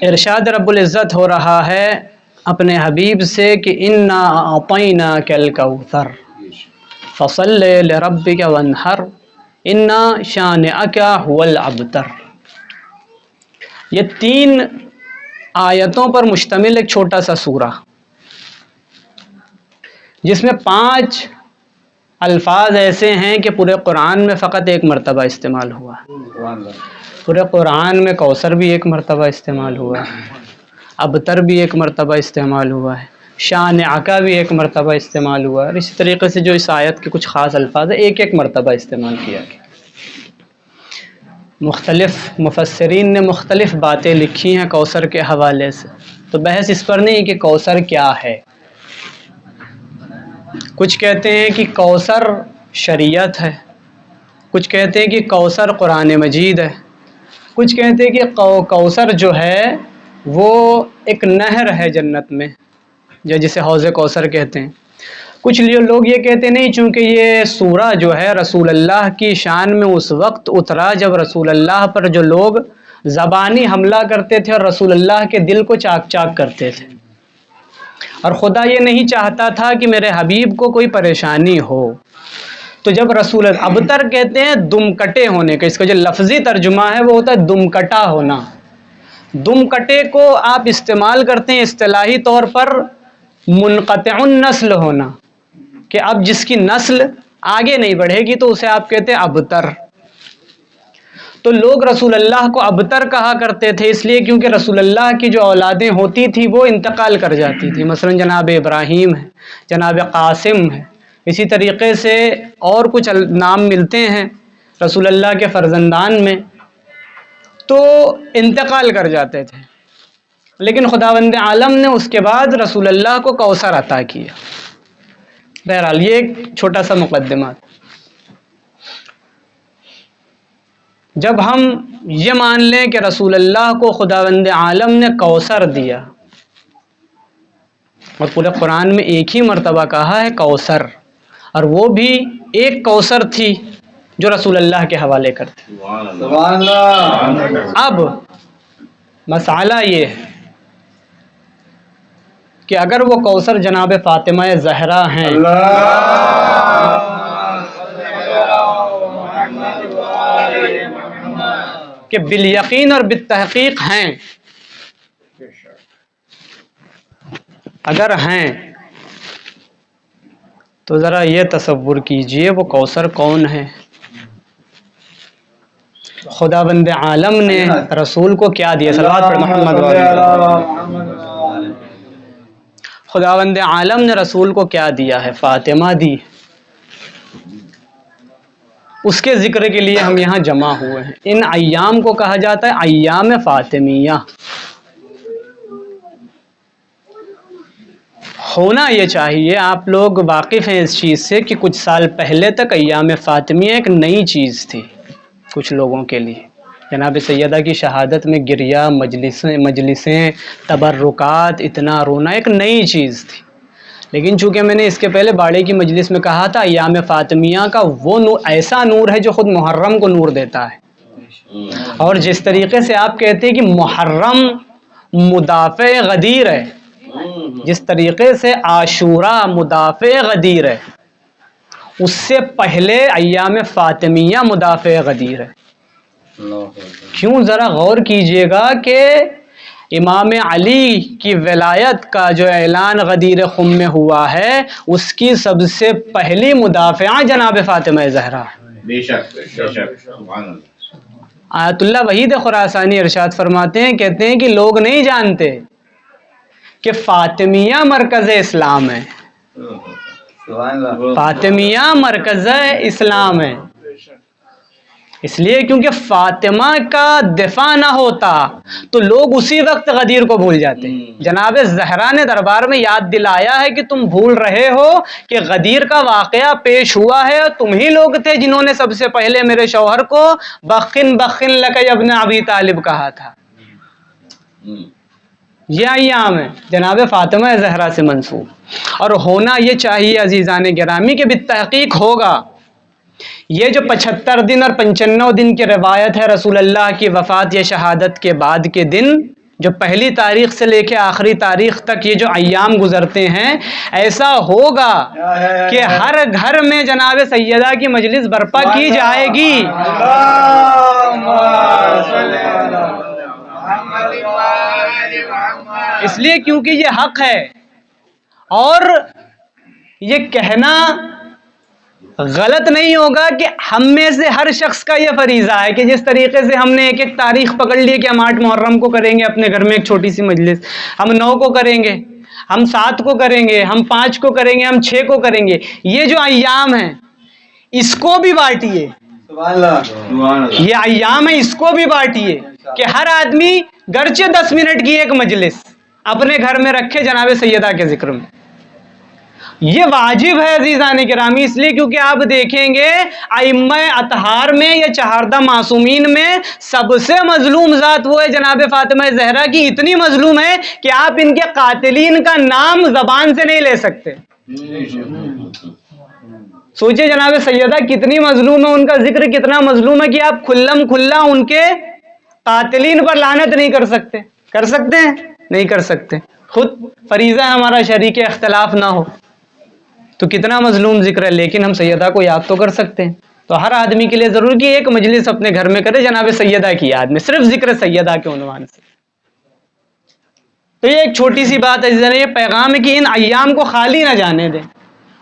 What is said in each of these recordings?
ارشاد رب العزت ہو رہا ہے اپنے حبیب سے کہ انا اعطیناک الکوثر فصل لربک وانحر انا شانئک هو الابتر۔ یہ 3 آیتوں پر مشتمل ایک چھوٹا سا سورہ، جس میں 5 الفاظ ایسے ہیں کہ پورے قرآن میں فقط 1 مرتبہ استعمال ہوا ہے۔ پورے قرآن میں کوثر بھی 1 مرتبہ استعمال ہوا ہے، ابتر بھی 1 مرتبہ استعمال ہوا ہے، شانئک بھی 1 مرتبہ استعمال ہوا ہے، اور اسی طریقے سے جو اس آیت کے کچھ خاص الفاظ ہیں 1 مرتبہ استعمال کیا گیا۔ مختلف مفسرین نے مختلف باتیں لکھی ہیں کوثر کے حوالے سے، تو بحث اس پر نہیں کہ کوثر کیا ہے۔ کچھ کہتے ہیں کہ کوثر شریعت ہے، کچھ کہتے ہیں کہ کوثر قرآن مجید ہے، کچھ کہتے ہیں کہ کوثر جو ہے وہ ایک نہر ہے جنت میں، جسے حوض کوثر کہتے ہیں۔ کچھ لوگ یہ کہتے نہیں، چونکہ یہ سورہ جو ہے رسول اللہ کی شان میں اس وقت اترا جب رسول اللہ پر جو لوگ زبانی حملہ کرتے تھے اور رسول اللہ کے دل کو چاک چاک کرتے تھے، اور خدا یہ نہیں چاہتا تھا کہ میرے حبیب کو کوئی پریشانی ہو، تو جب رسول ابتر کہتے ہیں دم کٹے ہونے کا، اس کا جو لفظی ترجمہ ہے وہ ہوتا ہے دم کٹا ہونا۔ دم کٹے کو آپ استعمال کرتے ہیں اصطلاحی طور پر منقطع النسل ہونا، کہ اب جس کی نسل آگے نہیں بڑھے گی تو اسے آپ کہتے ہیں ابتر۔ تو لوگ رسول اللہ کو ابتر کہا کرتے تھے اس لیے کیونکہ رسول اللہ کی جو اولادیں ہوتی تھی وہ انتقال کر جاتی تھی، مثلا جناب ابراہیم ہے، جناب قاسم ہے، اسی طریقے سے اور کچھ نام ملتے ہیں رسول اللہ کے فرزندان میں، تو انتقال کر جاتے تھے، لیکن خداوند عالم نے اس کے بعد رسول اللہ کو کوثر عطا کیا۔ بہرحال یہ ایک چھوٹا سا مقدمہ۔ جب ہم یہ مان لیں کہ رسول اللہ کو خداوند عالم نے کوثر دیا، اور پورے قرآن میں 1 ہی مرتبہ کہا ہے کوثر، اور وہ بھی 1 کوثر تھی جو رسول اللہ کے حوالے کرتے۔ سبحان اللہ۔ اب مسئلہ یہ ہے کہ اگر وہ کوثر جناب فاطمہ زہرا ہیں، کہ بالیقین اور بالتحقیق ہیں، اگر ہیں تو ذرا یہ تصور کیجئے وہ کوثر کون ہے؟ خداوند عالم نے رسول کو کیا دیا؟ صلوات پر محمد وعلی۔ خداوند عالم نے رسول کو کیا دیا ہے؟ فاطمہ دی۔ اس کے ذکر کے لیے ہم یہاں جمع ہوئے ہیں۔ ان ایام کو کہا جاتا ہے ایام فاطمیہ۔ ہونا یہ چاہیے، آپ لوگ واقف ہیں اس چیز سے کہ کچھ سال پہلے تک ایام فاطمیہ ایک نئی چیز تھی کچھ لوگوں کے لیے۔ جناب سیدہ کی شہادت میں گریہ، مجلسیں، تبرکات، اتنا رونا ایک نئی چیز تھی، لیکن چونکہ میں نے اس کے پہلے باڑے کی مجلس میں کہا تھا ایام فاطمیہ کا وہ نور ایسا نور ہے جو خود محرم کو نور دیتا ہے، اور جس طریقے سے آپ کہتے ہیں کہ محرم مدافع غدیر ہے، جس طریقے سے عاشورہ مدافع غدیر ہے، اس سے پہلے ایام فاطمیہ مدافع غدیر ہے۔ کیوں؟ ذرا غور کیجئے گا کہ امام علی کی ولایت کا جو اعلان غدیر خم میں ہوا ہے اس کی سب سے پہلی مدافعہ جناب فاطمہ زہرا ہے۔ بے شک سبحان اللہ۔ آیت اللہ وحید خراسانی ارشاد فرماتے ہیں، کہتے ہیں کہ لوگ نہیں جانتے کہ فاطمیہ مرکز اسلام ہے، فاطمیہ مرکز اسلام ہے، اس لیے کیونکہ فاطمہ کا دفاع نہ ہوتا تو لوگ اسی وقت غدیر کو بھول جاتے۔ جناب زہرا نے دربار میں یاد دلایا ہے کہ تم بھول رہے ہو کہ غدیر کا واقعہ پیش ہوا ہے، تم ہی لوگ تھے جنہوں نے سب سے پہلے میرے شوہر کو بخن بخن لک ابن ابی طالب کہا تھا۔ یہ ایام ہے جناب فاطمہ زہرا سے منسوب، اور ہونا یہ چاہیے عزیزان گرامی کہ بالتحقیق ہوگا۔ یہ جو 75 دن اور 95 دن کی روایت ہے رسول اللہ کی وفات یا شہادت کے بعد کے دن، جو پہلی تاریخ سے لے کے آخری تاریخ تک یہ جو ایام گزرتے ہیں، ایسا ہوگا کہ ہر گھر میں جناب سیدہ کی مجلس برپا کی جائے گی. اس لیے کیونکہ یہ حق ہے، اور یہ کہنا غلط نہیں ہوگا کہ ہم میں سے ہر شخص کا یہ فریضہ ہے کہ جس طریقے سے ہم نے ایک ایک تاریخ پکڑ لی کہ ہم 8 محرم کو کریں گے اپنے گھر میں ایک چھوٹی سی مجلس، ہم 9 کو کریں گے، ہم 7 کو کریں گے، ہم 5 کو کریں گے، ہم 6 کو کریں گے. یہ جو ایام ہیں اس کو بھی بانٹیے، یہ ایام ہے اس کو بھی بانٹیے کہ ہر آدمی گرچہ 10 منٹ کی ایک مجلس اپنے گھر میں رکھے جناب سیدہ کے ذکر میں. یہ واجب ہے عزیزان گرامی، اس لیے کیونکہ آپ دیکھیں گے ائمہ اطہار میں یا چہاردہ معصومین میں سب سے مظلوم ذات وہ ہے جناب فاطمہ زہرا کی. اتنی مظلوم ہے کہ آپ ان کے قاتلین کا نام زبان سے نہیں لے سکتے. سوچئے جناب سیدہ کتنی مظلوم ہے، ان کا ذکر کتنا مظلوم ہے کہ آپ کھلم کھلا ان کے قاتلین پر لعنت نہیں کر سکتے. کر سکتے ہیں؟ نہیں کر سکتے. خود فریضہ ہے ہمارا شریک اختلاف نہ ہو تو کتنا مظلوم ذکر ہے، لیکن ہم سیدہ کو یاد تو کر سکتے ہیں. تو ہر آدمی کے لیے ضروری کہ ایک مجلس اپنے گھر میں کرے جناب سیدہ کی یاد میں، صرف ذکر سیدہ کے عنوان سے. تو یہ ایک چھوٹی سی بات ہے، یہ پیغام ہے کہ ان ایام کو خالی نہ جانے دیں.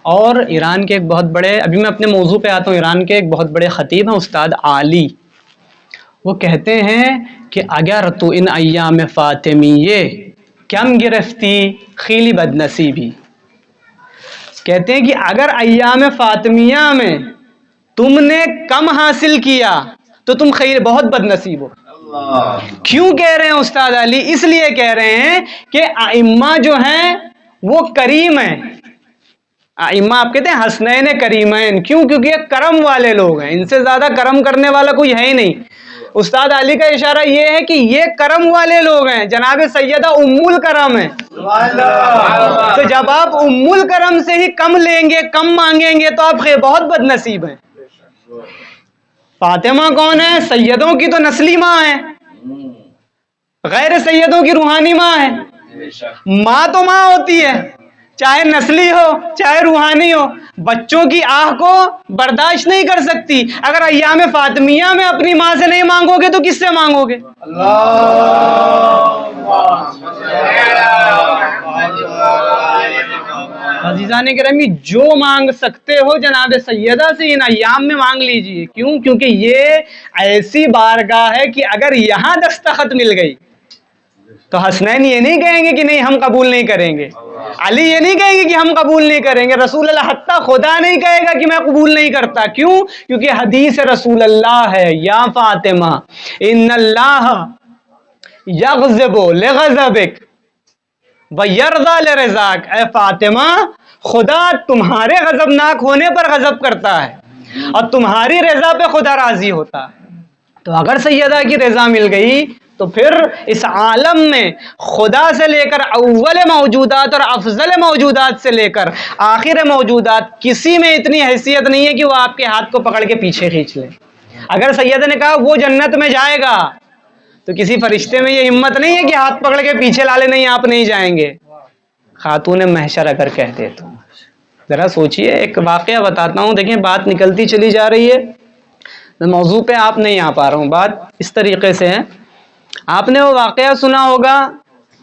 اور ایران کے ایک بہت بڑے، ابھی میں اپنے موضوع پہ آتا ہوں، ایران کے ایک بہت بڑے خطیب ہیں استاد عالی، وہ کہتے ہیں کہ اگر تو ان ایام فاطمیہ کم گرفتی خیلی بد نصیبی. کہتے ہیں کہ اگر ایام فاطمیہ میں تم نے کم حاصل کیا تو تم بہت بد نصیب ہو. کیوں کہہ رہے ہیں استاد علی؟ اس لیے کہہ رہے ہیں کہ ائمہ جو ہیں وہ کریم ہیں. ائمہ آپ کہتے ہیں حسنین کریمین، کیوں؟ کیونکہ یہ کرم والے لوگ ہیں، ان سے زیادہ کرم کرنے والا کوئی ہے ہی نہیں. استاد علی کا اشارہ یہ ہے کہ یہ کرم والے لوگ ہیں، جناب سیدہ ام الکرم ہیں. تو جب آپ ام الکرم سے ہی کم لیں گے، کم مانگیں گے تو آپ بہت بد نصیب ہیں. فاطمہ کون ہے؟ سیدوں کی تو نسلی ماں ہے، غیر سیدوں کی روحانی ماں ہے. ماں تو ماں ہوتی ہے، چاہے نسلی ہو چاہے روحانی ہو. بچوں کی آہ کو برداشت نہیں کر سکتی. اگر ایام فاطمیہ میں اپنی ماں سے نہیں مانگو گے تو کس سے مانگو گے؟ عزیزان گرامی، جو مانگ سکتے ہو جناب سیدہ سے ان ایام میں مانگ لیجئے. کیوں؟ کیونکہ یہ ایسی بارگاہ ہے کہ اگر یہاں دستخط مل گئی تو حسنین یہ نہیں کہیں گے کہ نہیں ہم قبول نہیں کریں گے، علی یہ نہیں کہیں گے کہ ہم قبول نہیں کریں گے، رسول اللہ حتیٰ خدا نہیں کہے گا کہ میں قبول نہیں کرتا. کیوں؟ کیونکہ حدیث رسول اللہ ہے، یا فاطمہ ان اللہ یغضب لغضبک ویرضی لرضاک. اے فاطمہ، خدا تمہارے غضبناک ہونے پر غضب کرتا ہے اور تمہاری رضا پہ خدا راضی ہوتا ہے. تو اگر سیدہ کی رضا مل گئی تو پھر اس عالم میں خدا سے لے کر اول موجودات اور افضل موجودات سے لے کر آخر موجودات کسی میں اتنی حیثیت نہیں ہے کہ وہ آپ کے ہاتھ کو پکڑ کے پیچھے کھینچ لے. اگر سیدہ نے کہا وہ جنت میں جائے گا تو کسی فرشتے میں یہ ہمت نہیں ہے کہ ہاتھ پکڑ کے پیچھے لا لے، نہیں آپ نہیں جائیں گے. خاتون محشر اگر کہتے تو ذرا سوچئے. ایک واقعہ بتاتا ہوں، دیکھیں بات نکلتی چلی جا رہی ہے، موضوع پہ آپ نہیں آ پا رہا ہوں. بات اس طریقے سے ہے، آپ نے وہ واقعہ سنا ہوگا،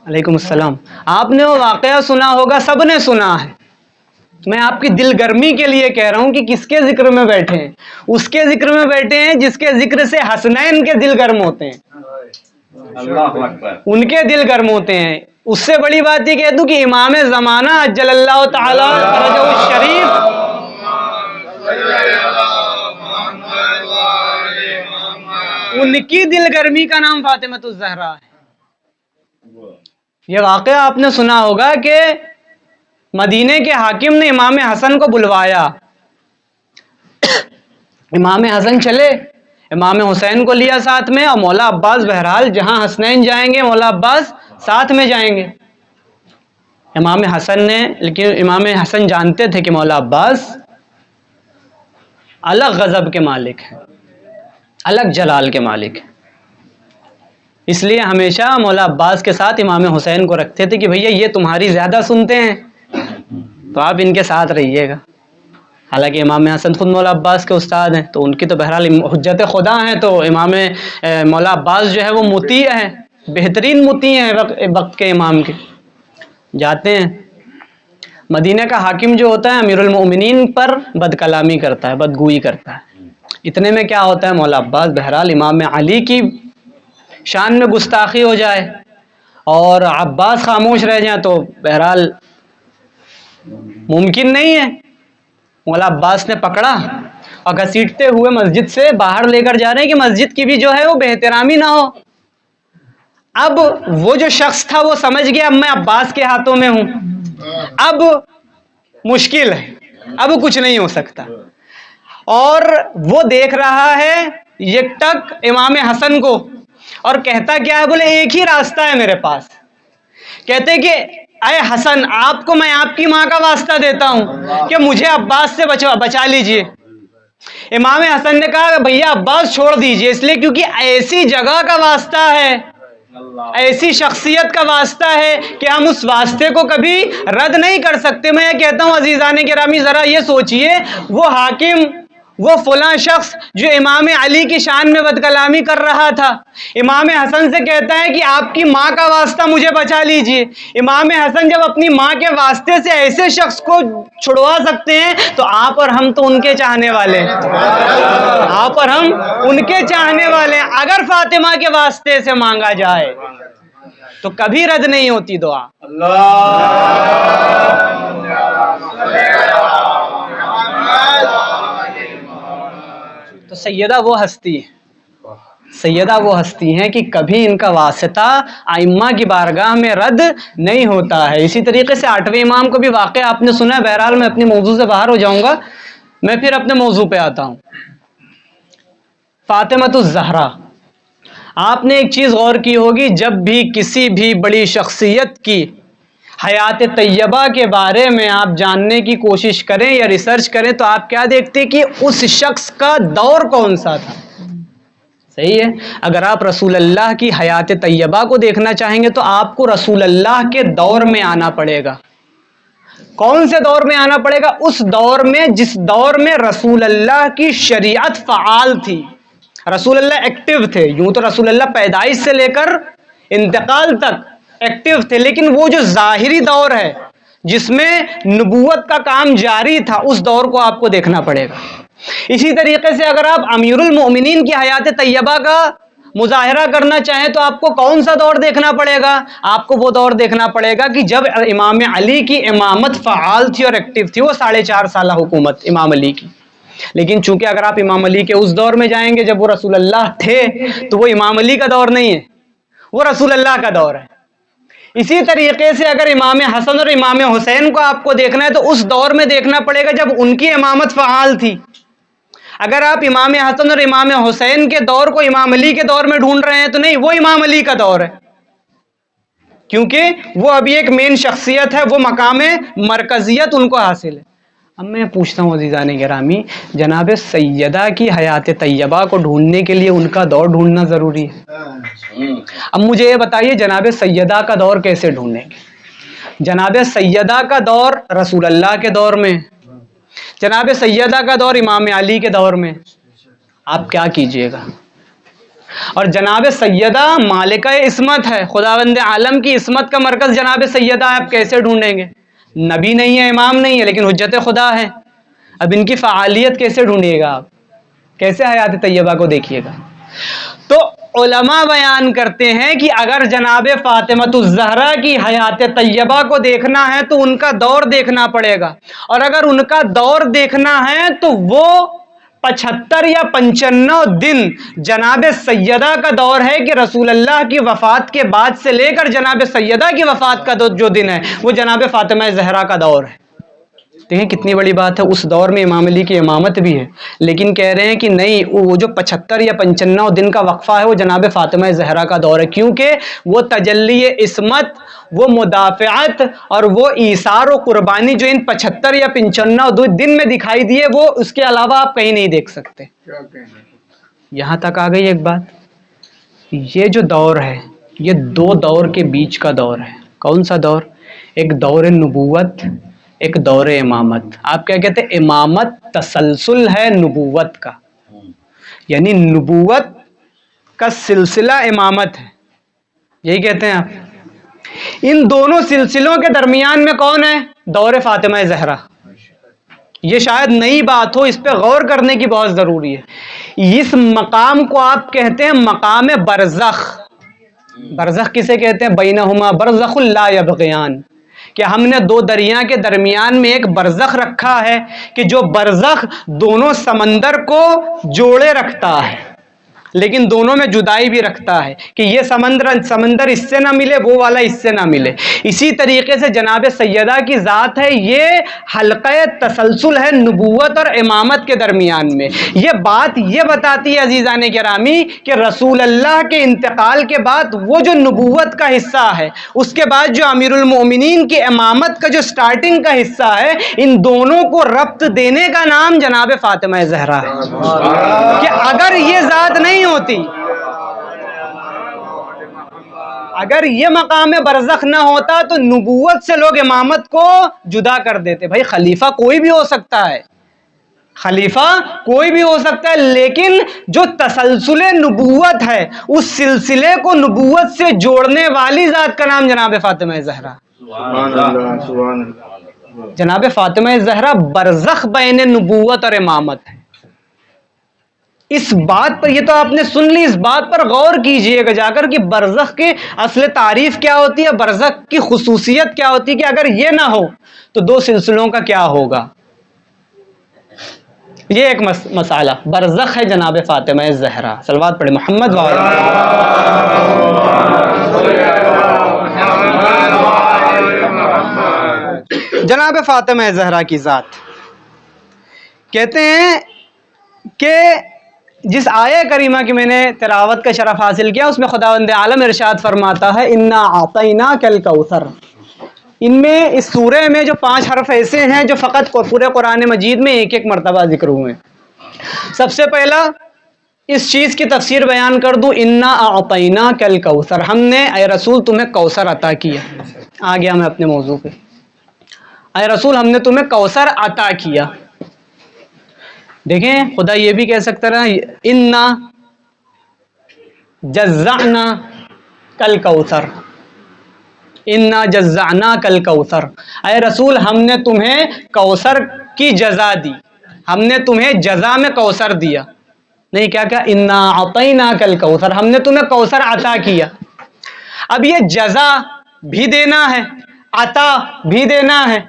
علیکم السلام، آپ نے وہ واقعہ سنا ہوگا، سب نے سنا ہے. میں آپ کی دل گرمی کے لیے کہہ رہا ہوں کہ کس کے ذکر میں بیٹھے ہیں؟ اس کے ذکر میں بیٹھے ہیں جس کے ذکر سے حسنین کے دل گرم ہوتے ہیں، ان کے دل گرم ہوتے ہیں. اس سے بڑی بات یہ کہہ دوں کہ امام زمانہ عجل اللہ تعالی فرجہ الشریف ان کی دل گرمی کا نام فاطمۃ الزہرا ہے. یہ واقعہ آپ نے سنا ہوگا کہ مدینے کے حاکم نے امام حسن کو بلوایا. امام حسن چلے، امام حسین کو لیا ساتھ میں، اور مولا عباس بہرحال جہاں حسنین جائیں گے مولا عباس ساتھ میں جائیں گے. امام حسن نے، لیکن امام حسن جانتے تھے کہ مولا عباس الگ غضب کے مالک ہیں، الگ جلال کے مالک ہیں. اس لیے ہمیشہ مولا عباس کے ساتھ امام حسین کو رکھتے تھے کہ بھیا یہ تمہاری زیادہ سنتے ہیں تو آپ ان کے ساتھ رہیے گا. حالانکہ امام حسن خود مولا عباس کے استاد ہیں تو ان کی تو بہرحال حجت خدا ہیں، تو امام مولا عباس جو ہے وہ مطیع ہیں، بہترین مطیع ہیں وقت کے امام کے. جاتے ہیں مدینہ کا حاکم جو ہوتا ہے امیر المؤمنین پر بد کلامی کرتا ہے، بدگوئی کرتا ہے. اتنے میں کیا ہوتا ہے، مولا عباس بہرحال امام علی کی شان میں گستاخی ہو جائے اور عباس خاموش رہ جائیں تو بہرحال ممکن نہیں ہے. مولا عباس نے پکڑا اور گھسیٹتے ہوئے مسجد سے باہر لے کر جا رہے ہیں کہ مسجد کی بھی جو ہے وہ بے احترامی نہ ہو. اب وہ جو شخص تھا وہ سمجھ گیا اب میں عباس کے ہاتھوں میں ہوں، اب مشکل ہے، اب کچھ نہیں ہو سکتا. اور وہ دیکھ رہا ہے یک ٹک امام حسن کو اور کہتا کیا ہے، بولے ایک ہی راستہ ہے میرے پاس. کہتے کہ اے حسن، آپ کو میں آپ کی ماں کا واسطہ دیتا ہوں کہ مجھے عباس سے بچا لیجئے. امام حسن نے کہا بھیا عباس چھوڑ دیجئے، اس لیے کیونکہ ایسی جگہ کا واسطہ ہے، ایسی شخصیت کا واسطہ ہے کہ ہم اس واسطے کو کبھی رد نہیں کر سکتے. میں یہ کہتا ہوں عزیزان گرامی، ذرا یہ سوچئے وہ حاکم، وہ فلاں شخص جو امام علی کی شان میں بد کلامی کر رہا تھا، امام حسن سے کہتا ہے کہ آپ کی ماں کا واسطہ مجھے بچا لیجئے. امام حسن جب اپنی ماں کے واسطے سے ایسے شخص کو چھڑوا سکتے ہیں تو آپ اور ہم تو ان کے چاہنے والے ہیں، آپ اور ہم ان کے چاہنے والے ہیں. اگر فاطمہ کے واسطے سے مانگا جائے تو کبھی رد نہیں ہوتی دعا. تو سیدہ وہ ہستی ہیں کہ کبھی ان کا واسطہ ائمہ کی بارگاہ میں رد نہیں ہوتا ہے. اسی طریقے سے 8ویں امام کو بھی واقعہ آپ نے سنا ہے. بہرحال میں اپنی موضوع سے باہر ہو جاؤں گا، میں پھر اپنے موضوع پہ آتا ہوں. فاطمہ الزہرا، آپ نے ایک چیز غور کی ہوگی، جب بھی کسی بھی بڑی شخصیت کی حیات طیبہ کے بارے میں آپ جاننے کی کوشش کریں یا ریسرچ کریں تو آپ کیا دیکھتے کہ اس شخص کا دور کون سا تھا. صحیح ہے. اگر آپ رسول اللہ کی حیات طیبہ کو دیکھنا چاہیں گے تو آپ کو رسول اللہ کے دور میں آنا پڑے گا. کون سے دور میں آنا پڑے گا؟ اس دور میں جس دور میں رسول اللہ کی شریعت فعال تھی، رسول اللہ ایکٹیو تھے. یوں تو رسول اللہ پیدائش سے لے کر انتقال تک ایکٹیو تھے، لیکن وہ جو ظاہری دور ہے جس میں نبوت کا کام جاری تھا، اس دور کو آپ کو دیکھنا پڑے گا. اسی طریقے سے اگر آپ امیر المؤمنین کی حیات طیبہ کا مظاہرہ کرنا چاہیں تو آپ کو کون سا دور دیکھنا پڑے گا؟ آپ کو وہ دور دیکھنا پڑے گا کہ جب امام علی کی امامت فعال تھی اور ایکٹیو تھی. وہ 4.5 سالہ حکومت امام علی کی. لیکن چونکہ اگر آپ امام علی کے اس دور میں جائیں گے جب وہ رسول اللہ تھے تو وہ امام علی کا دور نہیں ہے، وہ رسول اللہ کا دور ہے. اسی طریقے سے اگر امام حسن اور امام حسین کو آپ کو دیکھنا ہے تو اس دور میں دیکھنا پڑے گا جب ان کی امامت فعال تھی. اگر آپ امام حسن اور امام حسین کے دور کو امام علی کے دور میں ڈھونڈ رہے ہیں تو نہیں، وہ امام علی کا دور ہے، کیونکہ وہ ابھی ایک مین شخصیت ہے، وہ مقام مرکزیت ان کو حاصل ہے. اب میں پوچھتا ہوں عزیزان گرامی، جناب سیدہ کی حیات طیبہ کو ڈھونڈنے کے لیے ان کا دور ڈھونڈنا ضروری ہے. اب مجھے یہ بتائیے جناب سیدہ کا دور کیسے ڈھونڈیں گے؟ جناب سیدہ کا دور رسول اللہ کے دور میں، جناب سیدہ کا دور امام علی کے دور میں، آپ کیا کیجئے گا؟ اور جناب سیدہ مالکہ عصمت ہے، خداوند عالم کی عصمت کا مرکز جناب سیدہ، آپ کیسے ڈھونڈیں گے؟ نبی نہیں ہے، امام نہیں ہے، لیکن حجت خدا ہے. اب ان کی فعالیت کیسے ڈھونڈیے گا؟ آپ کیسے حیات طیبہ کو دیکھیے گا؟ تو علماء بیان کرتے ہیں کہ اگر جناب فاطمہ الزہرا کی حیات طیبہ کو دیکھنا ہے تو ان کا دور دیکھنا پڑے گا، اور اگر ان کا دور دیکھنا ہے تو وہ 75 یا 95 دن جناب سیدہ کا دور ہے کہ رسول اللہ کی وفات کے بعد سے لے کر جناب سیدہ کی وفات کا جو دن ہے وہ جناب فاطمہ زہرا کا دور ہے. دیکھیں کتنی بڑی بات ہے. اس دور میں امام علی کی امامت بھی ہے، لیکن کہہ رہے ہیں کہ نہیں، وہ جو 75 یا 95 دن کا وقفہ ہے وہ جناب فاطمہ زہرا کا دور ہے، کیونکہ وہ تجلی عصمت، وہ مدافعت اور وہ ایثار و قربانی جو ان 75 یا 95 دن میں دکھائی دیے وہ اس کے علاوہ آپ کہیں نہیں دیکھ سکتے. یہاں تک آ گئی ایک بات. یہ جو دور ہے یہ دو دور کے بیچ کا دور ہے. کون سا دور؟ ایک دور نبوت، ایک دور امامت. آپ کیا کہتے ہیں؟ امامت تسلسل ہے نبوت کا، یعنی نبوت کا سلسلہ امامت ہے، یہی کہتے ہیں آپ. ان دونوں سلسلوں کے درمیان میں کون ہے؟ دور فاطمہ زہرا. یہ شاید نئی بات ہو، اس پہ غور کرنے کی بہت ضروری ہے. اس مقام کو آپ کہتے ہیں مقام برزخ. برزخ کسے کہتے ہیں؟ بینہما برزخ لا یبغیان، کہ ہم نے دو دریا کے درمیان میں ایک برزخ رکھا ہے کہ جو برزخ دونوں سمندر کو جوڑے رکھتا ہے لیکن دونوں میں جدائی بھی رکھتا ہے کہ یہ سمندر اس سے نہ ملے، وہ والا اس سے نہ ملے. اسی طریقے سے جناب سیدہ کی ذات ہے، یہ حلقہ تسلسل ہے نبوت اور امامت کے درمیان میں. یہ بات یہ بتاتی ہے عزیزان گرامی کہ رسول اللہ کے انتقال کے بعد وہ جو نبوت کا حصہ ہے، اس کے بعد جو امیر المومنین کی امامت کا جو سٹارٹنگ کا حصہ ہے، ان دونوں کو ربط دینے کا نام جناب فاطمہ زہرا ہے. کہ اگر یہ ذات نہیں ہوتی، اگر یہ مقام برزخ نہ ہوتا تو نبوت سے لوگ امامت کو جدا کر دیتے. بھائی خلیفہ کوئی بھی ہو سکتا ہے، خلیفہ کوئی بھی ہو سکتا ہے، لیکن جو تسلسل نبوت ہے اس سلسلے کو نبوت سے جوڑنے والی ذات کا نام جناب فاطمہ زہرا. جناب فاطمہ زہرا برزخ بین نبوت اور امامت ہے. اس بات پر، یہ تو آپ نے سن لی، اس بات پر غور کیجئے گا جا کر کہ برزخ کی اصل تعریف کیا ہوتی ہے، برزخ کی خصوصیت کیا ہوتی ہے، کہ اگر یہ نہ ہو تو دو سلسلوں کا کیا ہوگا. یہ ایک مسئلہ برزخ ہے جناب فاطمہ زہرا. صلوات پڑھیں محمد وعلی جناب فاطمہ زہرا کی ذات. کہتے ہیں کہ جس آیہ کریمہ کی میں نے تلاوت کا شرف حاصل کیا، اس میں خداوند عالم ارشاد فرماتا ہے انا اعطیناک الکوثر. ان میں اس سورہ میں جو 5 حرف ایسے ہیں جو فقط پورے قرآن مجید میں ایک ایک مرتبہ ذکر ہوئے. سب سے پہلا اس چیز کی تفسیر بیان کر دوں، انا اعطیناک الکوثر، ہم نے اے رسول تمہیں کوثر عطا کیا. آ گیا میں اپنے موضوع پہ. اے رسول ہم نے تمہیں کوثر عطا کیا. دیکھیں خدا یہ بھی کہہ سکتا رہا انا جزعنا کل کوثر، انا جزعنا کل کوثر. اے رسول ہم نے تمہیں کوثر کی جزا دی، ہم نے تمہیں جزا میں کوثر دیا. نہیں کیا کہا؟ انا اعطیناک الکوثر، ہم نے تمہیں کوثر عطا کیا. اب یہ جزا بھی دینا ہے، عطا بھی دینا ہے،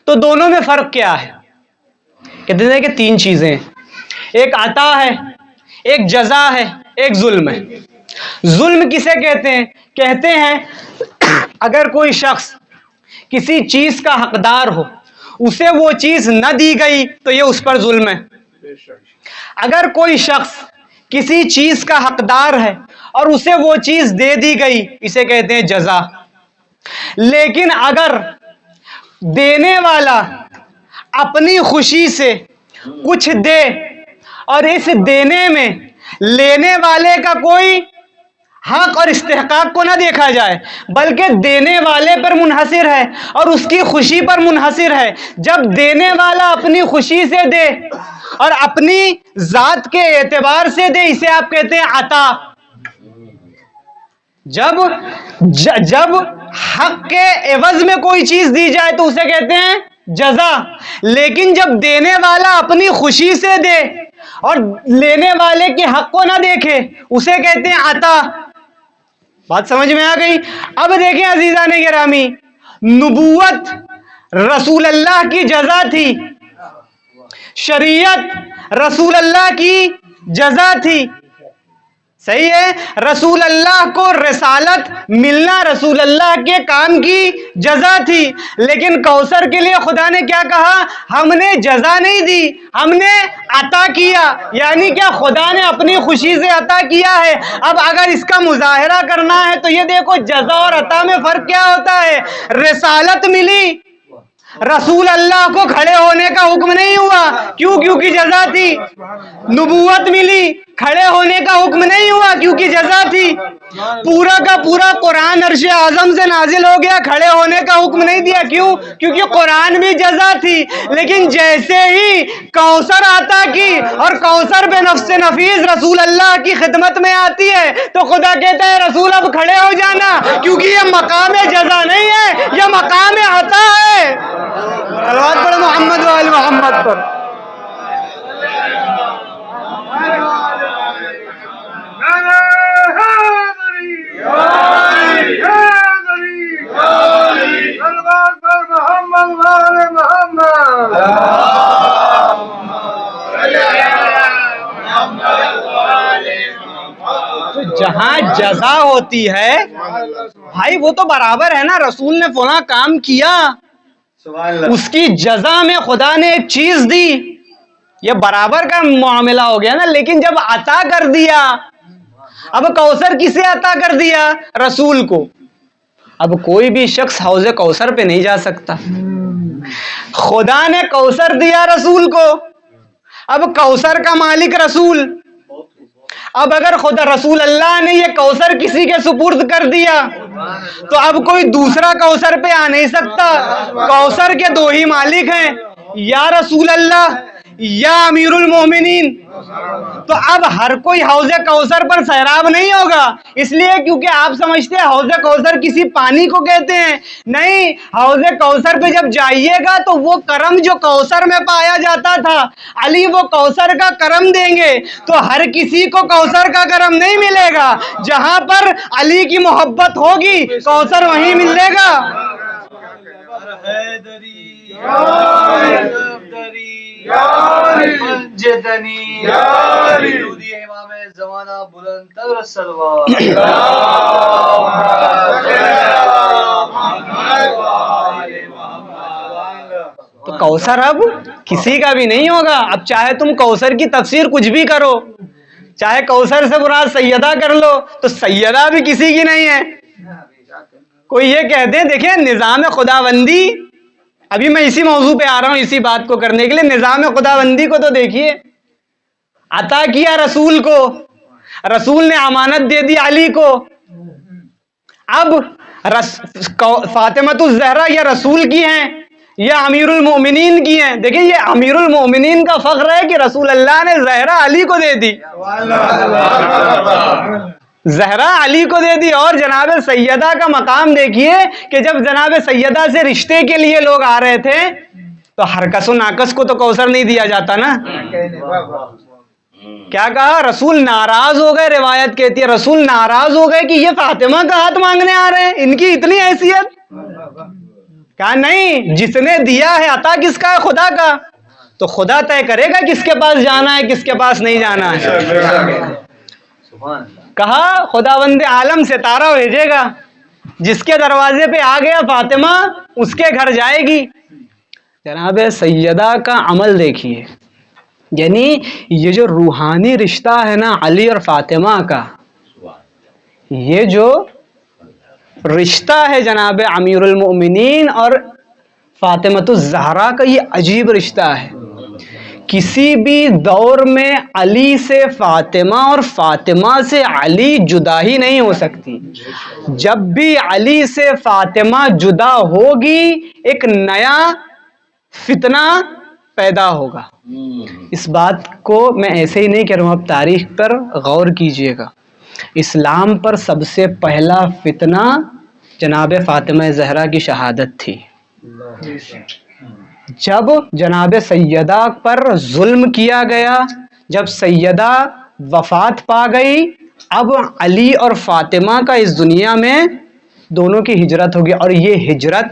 تو دونوں میں فرق کیا ہے؟ کہتے ہیں کہ 3 چیزیں ہیں. ایک عطا ہے، ایک جزا ہے، ایک ظلم ہے. ظلم کسے کہتے ہیں؟ کہتے ہیں اگر کوئی شخص کسی چیز کا حقدار ہو، اسے وہ چیز نہ دی گئی تو یہ اس پر ظلم ہے. اگر کوئی شخص کسی چیز کا حقدار ہے اور اسے وہ چیز دے دی گئی، اسے کہتے ہیں جزا. لیکن اگر دینے والا اپنی خوشی سے کچھ دے اور اس دینے میں لینے والے کا کوئی حق اور استحقاق کو نہ دیکھا جائے بلکہ دینے والے پر منحصر ہے اور اس کی خوشی پر منحصر ہے، جب دینے والا اپنی خوشی سے دے اور اپنی ذات کے اعتبار سے دے، اسے آپ کہتے ہیں عطا. جب حق کے عوض میں کوئی چیز دی جائے تو اسے کہتے ہیں جزا. لیکن جب دینے والا اپنی خوشی سے دے اور لینے والے کے حق کو نہ دیکھے، اسے کہتے ہیں عطا. بات سمجھ میں آ گئی؟ اب دیکھیں عزیزان گرامی، نبوت رسول اللہ کی جزا تھی، شریعت رسول اللہ کی جزا تھی. صحیح ہے؟ رسول اللہ کو رسالت ملنا رسول اللہ کے کام کی جزا تھی. لیکن کوثر کے لیے خدا نے کیا کہا؟ ہم نے جزا نہیں دی، ہم نے عطا کیا. یعنی کیا؟ خدا نے اپنی خوشی سے عطا کیا ہے. اب اگر اس کا مظاہرہ کرنا ہے تو یہ دیکھو جزا اور عطا میں فرق کیا ہوتا ہے. رسالت ملی، رسول اللہ کو کھڑے ہونے کا حکم نہیں ہوا، کیوں؟ کیونکہ جزا تھی. نبوت ملی، کھڑے ہونے کا حکم نہیں ہوا کیونکہ جزا تھی. پورا کا پورا قرآن عرش اعظم سے نازل ہو گیا, کھڑے ہونے کا حکم نہیں دیا. کیوں؟ کیونکہ قرآن بھی جزا تھی. لیکن جیسے ہی کوثر عطا کی اور کوثر بے نفس نفیس رسول اللہ کی خدمت میں آتی ہے تو خدا کہتا ہے رسول اب کھڑے ہو جانا, کیونکہ یہ مقام جزا نہیں ہے, یہ مقام عطا ہے. صلوات پڑھو محمد و آل محمد پر. تو جہاں جزا ہوتی ہے بھائی وہ تو برابر ہے نا, رسول نے فلاں کام کیا اس کی جزا میں خدا نے ایک چیز دی, یہ برابر کا معاملہ ہو گیا نا. لیکن جب عطا کر دیا, اب کوثر کسے عطا کر دیا؟ رسول کو. اب کوئی بھی شخص حوض کوثر پہ نہیں جا سکتا, خدا نے کوثر دیا رسول کو. اب کوثر کا مالک رسول. اب اگر خدا رسول اللہ نے یہ کوثر کسی کے سپرد کر دیا تو اب کوئی دوسرا کوثر پہ آ نہیں سکتا. کوثر کے دو ہی مالک ہیں, یا رسول اللہ یا امیر المومنین. تو اب ہر کوئی حوض کوثر پر سیراب نہیں ہوگا, اس لیے کیونکہ آپ سمجھتے ہیں حوض کوثر کسی پانی کو کہتے ہیں. نہیں, حوض کوثر پہ جب جائیے گا تو وہ کرم جو کوثر میں پایا جاتا تھا, علی وہ کوثر کا کرم دیں گے. تو ہر کسی کو کوثر کا کرم نہیں ملے گا, جہاں پر علی کی محبت ہوگی کوثر وہیں ملے گا. تو کوثر اب کسی کا بھی نہیں ہوگا. اب چاہے تم کوثر کی تفسیر کچھ بھی کرو, چاہے کوثر سے مراد سیدہ کر لو, تو سیدہ بھی کسی کی نہیں ہے. کوئی یہ کہتے ہیں دیکھیں نظام خداوندی, ابھی میں اسی موضوع پہ آ رہا ہوں اسی بات کو کرنے کے لیے. نظام خداوندی کو تو دیکھیے, عطا کیا رسول کو, رسول نے امانت دے دی علی کو. اب فاطمہ الزہرا یہ رسول کی ہیں یا امیر المومنین کی ہیں؟ دیکھیں یہ امیر المومنین کا فخر ہے کہ رسول اللہ نے زہرا علی کو دے دی, زہرا علی کو دے دی. اور جناب سیدہ کا مقام دیکھیے کہ جب جناب سیدہ سے رشتے کے لیے لوگ آ رہے تھے تو ہر کس و ناکس کو تو کوثر نہیں دیا جاتا نا. کیا کہا؟ رسول ناراض ہو گئے. روایت کہتی ہے رسول ناراض ہو گئے کہ یہ فاطمہ کا ہاتھ مانگنے آ رہے ہیں, ان کی اتنی حیثیت. کہا نہیں, جس نے دیا ہے عطا کس کا ہے؟ خدا کا. تو خدا طے کرے گا کس کے پاس جانا ہے کس کے پاس نہیں جانا ہے. کہا خداوند عالم ستارہ بھیجے گا, جس کے دروازے پہ آ گیا فاطمہ اس کے گھر جائے گی. جناب سیدہ کا عمل دیکھیے, یعنی یہ جو روحانی رشتہ ہے نا علی اور فاطمہ کا, یہ جو رشتہ ہے جناب امیر المؤمنین اور فاطمہ الزہرا کا, یہ عجیب رشتہ ہے. کسی بھی دور میں علی سے فاطمہ اور فاطمہ سے علی جدا ہی نہیں ہو سکتی. جب بھی علی سے فاطمہ جدا ہوگی ایک نیا فتنہ پیدا ہوگا. اس بات کو میں ایسے ہی نہیں کہہ رہا ہوں, اب تاریخ پر غور کیجئے گا. اسلام پر سب سے پہلا فتنہ جناب فاطمہ زہرا کی شہادت تھی. جب جناب سیدہ پر ظلم کیا گیا, جب سیدہ وفات پا گئی, اب علی اور فاطمہ کا اس دنیا میں دونوں کی ہجرت ہوگی. اور یہ ہجرت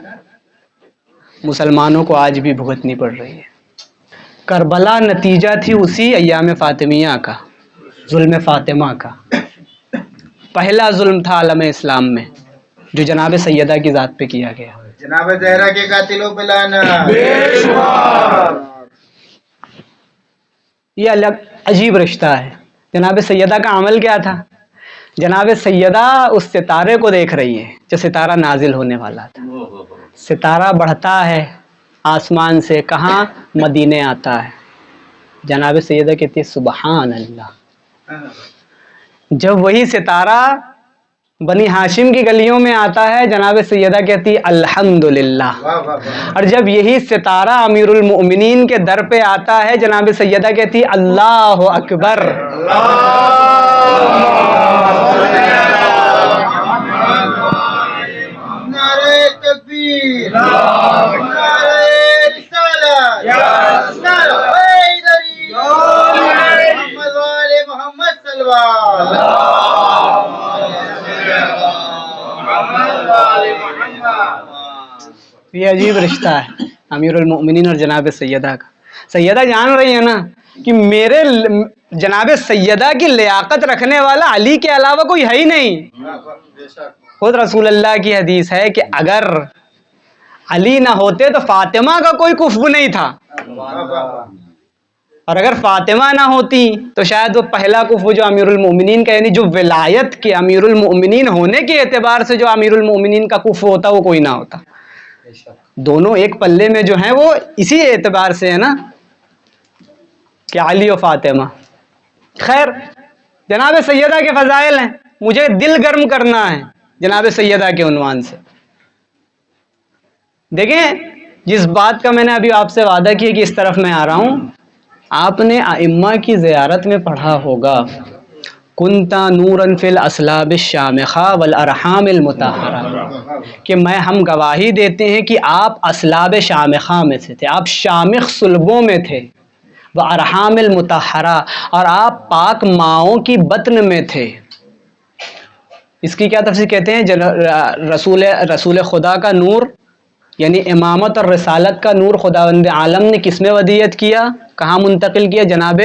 مسلمانوں کو آج بھی بھگتنی پڑ رہی ہے. کربلا نتیجہ تھی اسی ایام فاطمیہ کا, ظلم فاطمہ کا. پہلا ظلم تھا عالم اسلام میں جو جناب سیدہ کی ذات پہ کیا گیا. جناب زہرا کے قاتلوں پہ لعنت. یہ الگ عجیب رشتہ ہے. جناب سیدہ کا عمل کیا تھا؟ جناب سیدہ اس ستارے کو دیکھ رہی ہے جو ستارہ نازل ہونے والا تھا. ستارہ بڑھتا ہے آسمان سے, کہاں؟ مدینے آتا ہے. جناب سیدہ کہتی ہے سبحان اللہ, جب وہی ستارہ بنی ہاشم کی گلیوں میں آتا ہے جناب سیدہ کہتی الحمدللہ، اور جب یہی ستارہ امیر المؤمنین کے در پہ آتا ہے جناب سیدہ کہتی اللہ اکبر۔ نعرہ تکبیر، نعرہ رسالت، نعرہ حیدری، محمد والے محمد صلی اللہ علیہ وسلم۔ یہ عجیب رشتہ ہے امیر المؤمنین اور جناب سیدہ کا۔ سیدہ جان رہی ہے نا کہ میرے جناب سیدہ کی لیاقت رکھنے والا علی کے علاوہ کوئی ہے ہی نہیں۔ خود رسول اللہ کی حدیث ہے کہ اگر علی نہ ہوتے تو فاطمہ کا کوئی کفو نہیں تھا، اور اگر فاطمہ نہ ہوتی تو شاید وہ پہلا کفو جو امیر المؤمنین کا، یعنی جو ولایت کے امیر المؤمنین ہونے کے اعتبار سے جو امیر المؤمنین کا کفو ہوتا وہ کوئی نہ ہوتا۔ دونوں ایک پلے میں جو ہیں وہ اسی اعتبار سے ہے نا کہ علی و فاطمہ۔ خیر، جناب سیدہ کے فضائل ہیں، مجھے دل گرم کرنا ہے جناب سیدہ کے عنوان سے۔ دیکھیں، جس بات کا میں نے ابھی آپ سے وعدہ کیا کہ اس طرف میں آ رہا ہوں، آپ نے ائمہ کی زیارت میں پڑھا ہوگا کنتا نوراً فی الاصلاب الشامخہ والارحام المطہرہ، کہ ہم گواہی دیتے ہیں کہ آپ اصلاب شامخہ میں سے تھے، آپ شامخ صلبوں میں تھے، وارحام المطہرہ، اور آپ پاک ماؤں کی بطن میں تھے۔ اس کی کیا تفسیر کہتے ہیں؟ رسول خدا کا نور یعنی امامت اور رسالت کا نور خداوند عالم نے کس میں ودیعت کیا، کہاں منتقل کیا؟ جناب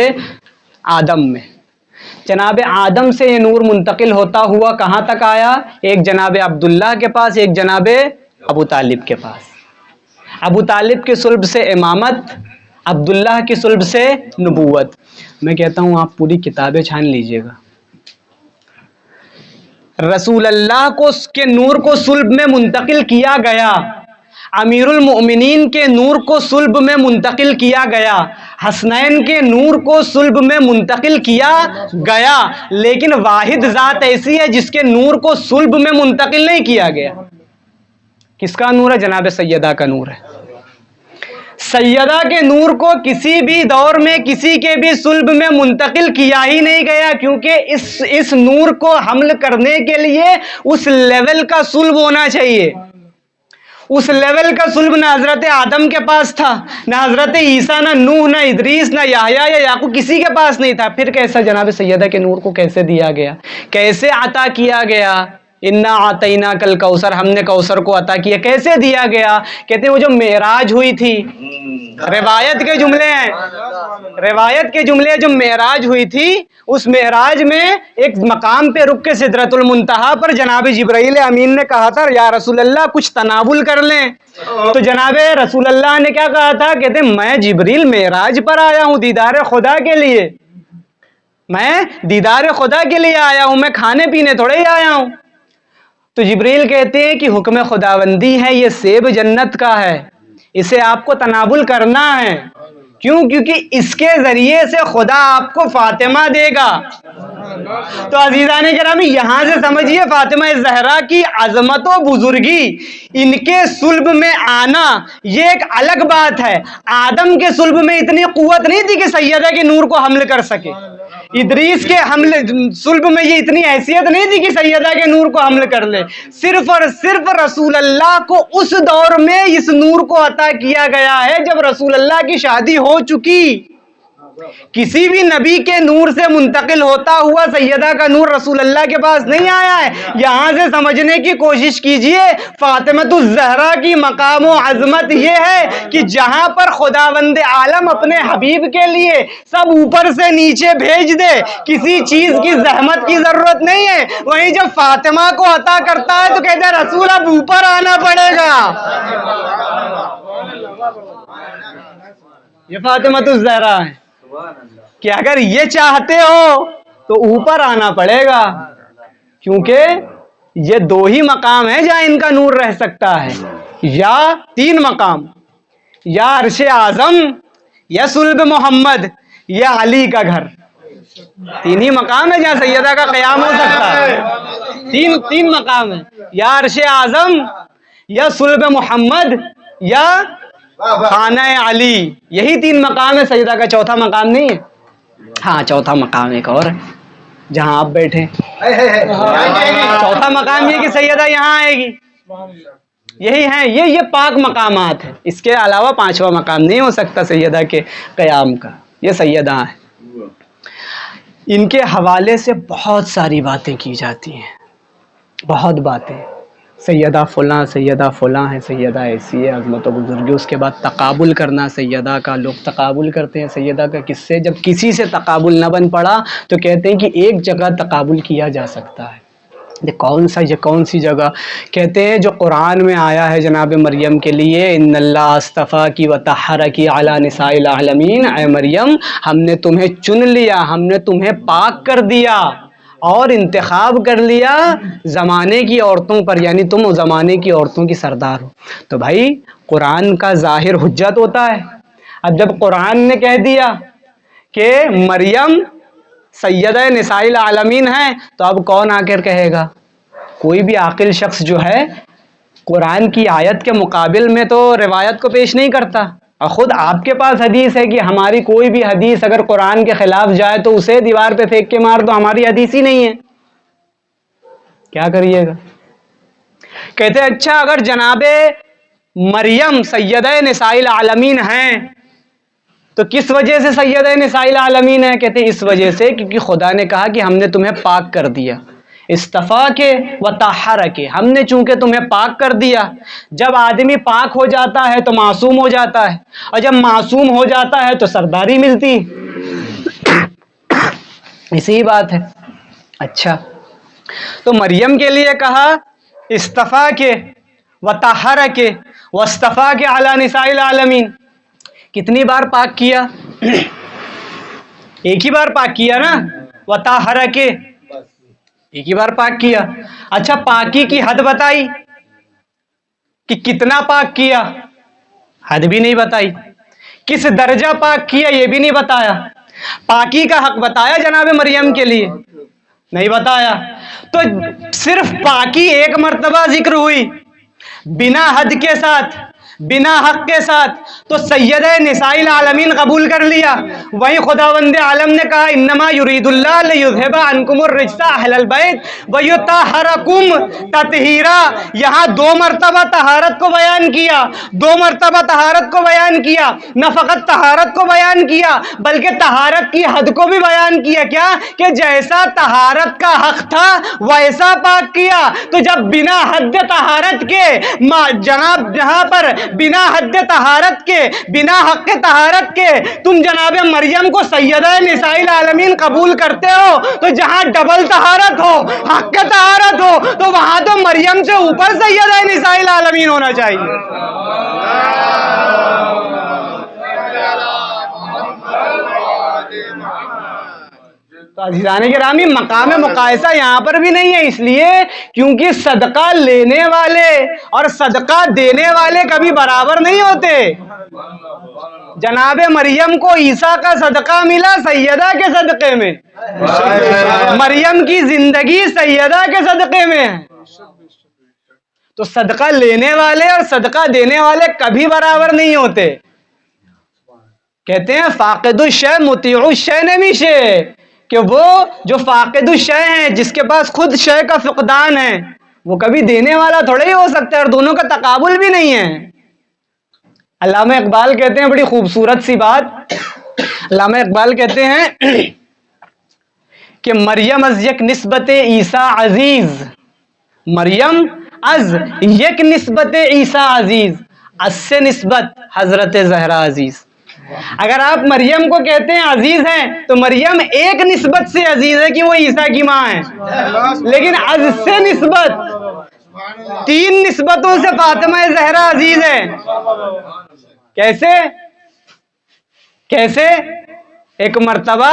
آدم میں۔ جناب آدم سے یہ نور منتقل ہوتا ہوا کہاں تک آیا؟ ایک جناب عبداللہ کے پاس، ایک جناب ابو طالب کے پاس۔ ابو طالب کی صلب سے امامت، عبداللہ کی صلب سے نبوت۔ میں کہتا ہوں آپ پوری کتابیں چھان لیجئے گا، رسول اللہ کو کے نور کو صلب میں منتقل کیا گیا، امیر المؤمنین کے نور کو صلب میں منتقل کیا گیا، حسنین کے نور کو صلب میں منتقل کیا گیا، لیکن واحد ذات ایسی ہے جس کے نور کو صلب میں منتقل نہیں کیا گیا۔ کس کا نور ہے؟ جناب سیدہ کا نور ہے۔ سیدہ کے نور کو کسی بھی دور میں کسی کے بھی صلب میں منتقل کیا ہی نہیں گیا، کیونکہ اس نور کو حمل کرنے کے لیے اس لیول کا صلب ہونا چاہیے۔ اس لیول کا صلب نہ حضرت آدم کے پاس تھا، نہ حضرت عیسیٰ، نہ نوح، نہ ادریس، نہ یحییٰ یا یعقوب، کسی کے پاس نہیں تھا۔ پھر کیسا جناب سیدہ کے نور کو کیسے دیا گیا، کیسے عطا کیا گیا؟ انا اعطیناک الکوثر، ہم نے کوثر کو عطا کیا۔ کیسے دیا گیا؟ کہتے ہیں وہ جو معراج ہوئی تھی، روایت کے جملے ہیں، روایت کے جملے، جو معراج ہوئی تھی اس معراج میں ایک مقام پہ رک کے سدرۃ المنتہا پر جناب جبرائیل امین نے کہا تھا یا رسول اللہ کچھ تناول کر لیں، تو جناب رسول اللہ نے کیا کہا تھا؟ کہتے ہیں میں جبریل معراج پر آیا ہوں دیدار خدا کے لیے، میں دیدار خدا کے لیے آیا ہوں، میں کھانے پینے تھوڑے ہی آیا ہوں۔ تو جبریل کہتے ہیں کہ حکم خداوندی ہے، یہ سیب جنت کا ہے، اسے آپ کو تناول کرنا ہے۔ کیوں؟ کیونکہ اس کے ذریعے سے خدا آپ کو فاطمہ دے گا۔ تو عزیزان گرامی، یہاں سے سمجھیے فاطمہ زہرا کی عظمت و بزرگی، ان کے صلب میں آنا یہ ایک الگ بات ہے۔ آدم کے صلب میں اتنی قوت نہیں تھی کہ سیدہ کے نور کو حمل کر سکے، ادریس کے صلب میں یہ اتنی حیثیت نہیں تھی کہ سیدہ کے نور کو حمل کر لے۔ صرف اور صرف رسول اللہ کو اس دور میں اس نور کو عطا کیا گیا ہے جب رسول اللہ کی شادی ہو چکی۔ کسی بھی نبی کے نور سے منتقل ہوتا ہوا سیدہ کا نور رسول اللہ کے پاس نہیں آیا ہے۔ یہاں سے سمجھنے کی کوشش کیجئے فاطمۃ الزہرا کی مقام و عظمت یہ ہے کہ جہاں پر خداوند عالم اپنے حبیب کے لیے سب اوپر سے نیچے بھیج دے، کسی چیز کی زحمت کی ضرورت نہیں ہے، وہیں جب فاطمہ کو عطا کرتا ہے تو کہتے ہیں رسول اب اوپر آنا پڑے گا۔ یہ فاطمۃ الزہرا ہے کہ اگر یہ چاہتے ہو تو اوپر آنا پڑے گا، کیونکہ یہ دو ہی مقام ہیں جہاں ان کا نور رہ سکتا ہے، یا تین مقام، یا عرش اعظم، یا صلب محمد، یا علی کا گھر۔ تین ہی مقام ہے جہاں سیدہ کا قیام ہو سکتا ہے. تین مقام ہے، یا عرش اعظم، یا صلب محمد، یا خانہ علی. یہی تین مقام ہے سیدہ کا، چوتھا مقام نہیں ہے. ہاں چوتھا مقام ایک اور ہے جہاں آپ بیٹھے. چوتھا مقام یہ کہ سیدہ یہاں آئے گی. یہی ہیں یہ پاک مقامات ہیں. اس کے علاوہ پانچواں مقام نہیں ہو سکتا سیدہ کے قیام کا. یہ سیدہ ہیں، ان کے حوالے سے بہت ساری باتیں کی جاتی ہیں، بہت باتیں. سیدہ فلاں، سیدہ فلاں ہے، سیدہ ایسی ہے، عظمت و بزرگی. اس کے بعد تقابل کرنا سیدہ کا. لوگ تقابل کرتے ہیں سیدہ کا کس سے؟ جب کسی سے تقابل نہ بن پڑا تو کہتے ہیں کہ ایک جگہ تقابل کیا جا سکتا ہے. یہ کون سی جگہ؟ کہتے ہیں جو قرآن میں آیا ہے جناب مریم کے لیے، ان اللہ اصطفاکی وطہرکی علی نساء العالمین. اے مریم، ہم نے تمہیں چن لیا، ہم نے تمہیں پاک کر دیا اور انتخاب کر لیا زمانے کی عورتوں پر، یعنی تم زمانے کی عورتوں کی سردار ہو. تو بھائی قرآن کا ظاہر حجت ہوتا ہے. اب جب قرآن نے کہہ دیا کہ مریم سیدہ نساء العالمین ہیں تو اب کون آ کر کہے گا؟ کوئی بھی عاقل شخص جو ہے قرآن کی آیت کے مقابل میں تو روایت کو پیش نہیں کرتا. اور خود آپ کے پاس حدیث ہے کہ ہماری کوئی بھی حدیث اگر قرآن کے خلاف جائے تو اسے دیوار پہ پھینک کے مار دو، ہماری حدیث ہی نہیں ہے. کیا کریے گا؟ کہتے ہیں اچھا اگر جناب مریم سیدہ نساء العالمین ہیں تو کس وجہ سے سیدہ نساء العالمین ہے؟ کہتے ہیں اس وجہ سے کیونکہ خدا نے کہا کہ ہم نے تمہیں پاک کر دیا. استفا کے و طہر کے، ہم نے چونکہ تمہیں پاک کر دیا. جب آدمی پاک ہو جاتا ہے تو معصوم ہو جاتا ہے، اور جب معصوم ہو جاتا ہے تو سرداری ملتی. اسی بات ہے. اچھا تو مریم کے لیے کہا استفا کے و طہر کے واصطفا کے علی نساء العالمین. کتنی بار پاک کیا؟ ایک ہی بار پاک کیا نا. وطہر کے ایک ہی بار پاک کیا. اچھا پاکی کی حد بتائی کہ کتنا پاک کیا؟ حد بھی نہیں بتائی. کس درجہ پاک کیا یہ بھی نہیں بتایا. پاکی کا حق بتایا جناب مریم کے لیے؟ نہیں بتایا. تو صرف پاکی ایک مرتبہ ذکر ہوئی بنا حد کے ساتھ، بنا حق کے ساتھ، تو سیدہ نساء العالمین قبول کر لیا. وہیں خداوند عالم نے کہا انما یرید اللہ لیذھب عنکم الرجس اہل البیت ویطہرکم تطہیرا. یہاں دو مرتبہ طہارت کو بیان کیا، دو مرتبہ طہارت کو بیان کیا. نہ فقط طہارت کو بیان کیا بلکہ طہارت کی حد کو بھی بیان کیا. کیا کہ جیسا طہارت کا حق تھا ویسا پاک کیا. تو جب بنا حد طہارت کے جناب جہاں پر بنا حد طہارت کے، بنا حق طہارت کے تم جناب مریم کو سیدہ نساء العالمین قبول کرتے ہو، تو جہاں ڈبل طہارت ہو، حق طہارت ہو، تو وہاں تو مریم سے اوپر سیدہ نساء العالمین ہونا چاہیے. تو عزیزان گرامی مقام مقایسہ یہاں پر بھی نہیں ہے، اس لیے کیونکہ صدقہ لینے والے اور صدقہ دینے والے کبھی برابر نہیں ہوتے. جناب مریم کو عیسیٰ کا صدقہ ملا سیدہ کے صدقے میں، مریم کی زندگی سیدہ کے صدقے میں ہے. تو صدقہ لینے والے اور صدقہ دینے والے کبھی برابر نہیں ہوتے. کہتے ہیں فاقد الشے مطیع الشے نمیشے، کہ وہ جو فاقد الشے ہیں، جس کے پاس خود شے کا فقدان ہے، وہ کبھی دینے والا تھوڑے ہی ہو سکتا ہے، اور دونوں کا تقابل بھی نہیں ہے. علامہ اقبال کہتے ہیں بڑی خوبصورت سی بات. علامہ اقبال کہتے ہیں کہ مریم از یک نسبت عیسیٰ عزیز، مریم از یک نسبت عیسیٰ عزیز، از سے نسبت حضرت زہرا عزیز. اگر آپ مریم کو کہتے ہیں عزیز ہیں تو مریم ایک نسبت سے عزیز ہے کہ وہ عیسیٰ کی ماں ہے، لیکن از سے نسبت تین نسبتوں سے فاطمہ زہرا عزیز ہے. کیسے؟ کیسے؟ ایک مرتبہ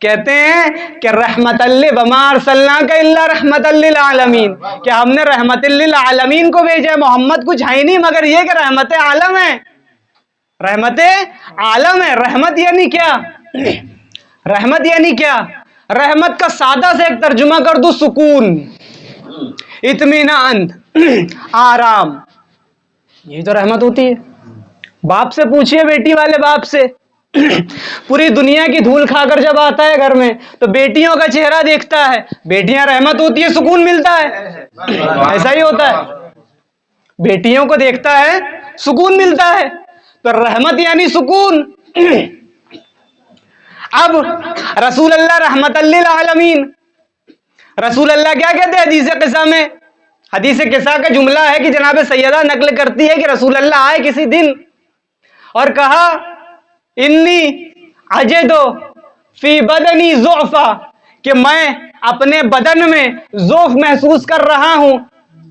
کہتے ہیں کہ رحمت وما ارسلناک الا رحمت للعالمین، کہ ہم نے رحمت للعالمین کو بھیجا. محمد کچھ ہے نہیں مگر یہ کہ رحمت عالم ہے، رحمت عالم ہے. رحمت یعنی کیا؟ رحمت یعنی کیا؟ رحمت کا سادہ سے ایک ترجمہ کر دو، سکون، اطمینان، آرام، یہ تو رحمت ہوتی ہے۔ باپ سے پوچھئے، بیٹی والے باپ سے، پوری دنیا کی دھول کھا کر جب آتا ہے گھر میں تو بیٹیوں کا چہرہ دیکھتا ہے، بیٹیاں رحمت ہوتی ہے، سکون ملتا ہے، ایسا ہی ہوتا ہے، بیٹیوں کو دیکھتا ہے سکون ملتا ہے، تو رحمت یعنی سکون۔ اب رسول اللہ رحمت للعالمین، رسول اللہ کیا کہتے ہیں حدیث قصہ میں؟ حدیث قصہ کا جملہ ہے کہ جناب سیدہ نقل کرتی ہے کہ رسول اللہ آئے کسی دن اور کہا انی اجدو فی بدنی ضعفا، کہ میں اپنے بدن میں ضعف محسوس کر رہا ہوں،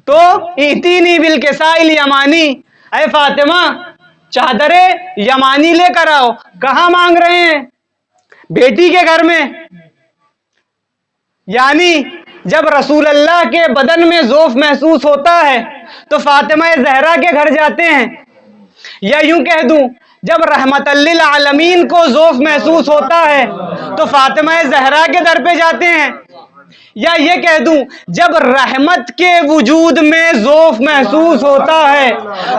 تو ائتینی بالکساء الیمانی، اے فاطمہ چادر یمانی لے کر آؤ۔ کہاں مانگ رہے ہیں؟ بیٹی کے گھر میں، یعنی جب رسول اللہ کے بدن میں ضعف محسوس ہوتا ہے تو فاطمہ زہرا کے گھر جاتے ہیں، یا یوں کہہ دوں جب رحمت للعالمین کو ضعف محسوس ہوتا ہے تو فاطمہ زہرا کے در پہ جاتے ہیں، یا یہ کہہ دوں جب رحمت کے وجود میں ضعف محسوس ہوتا ہے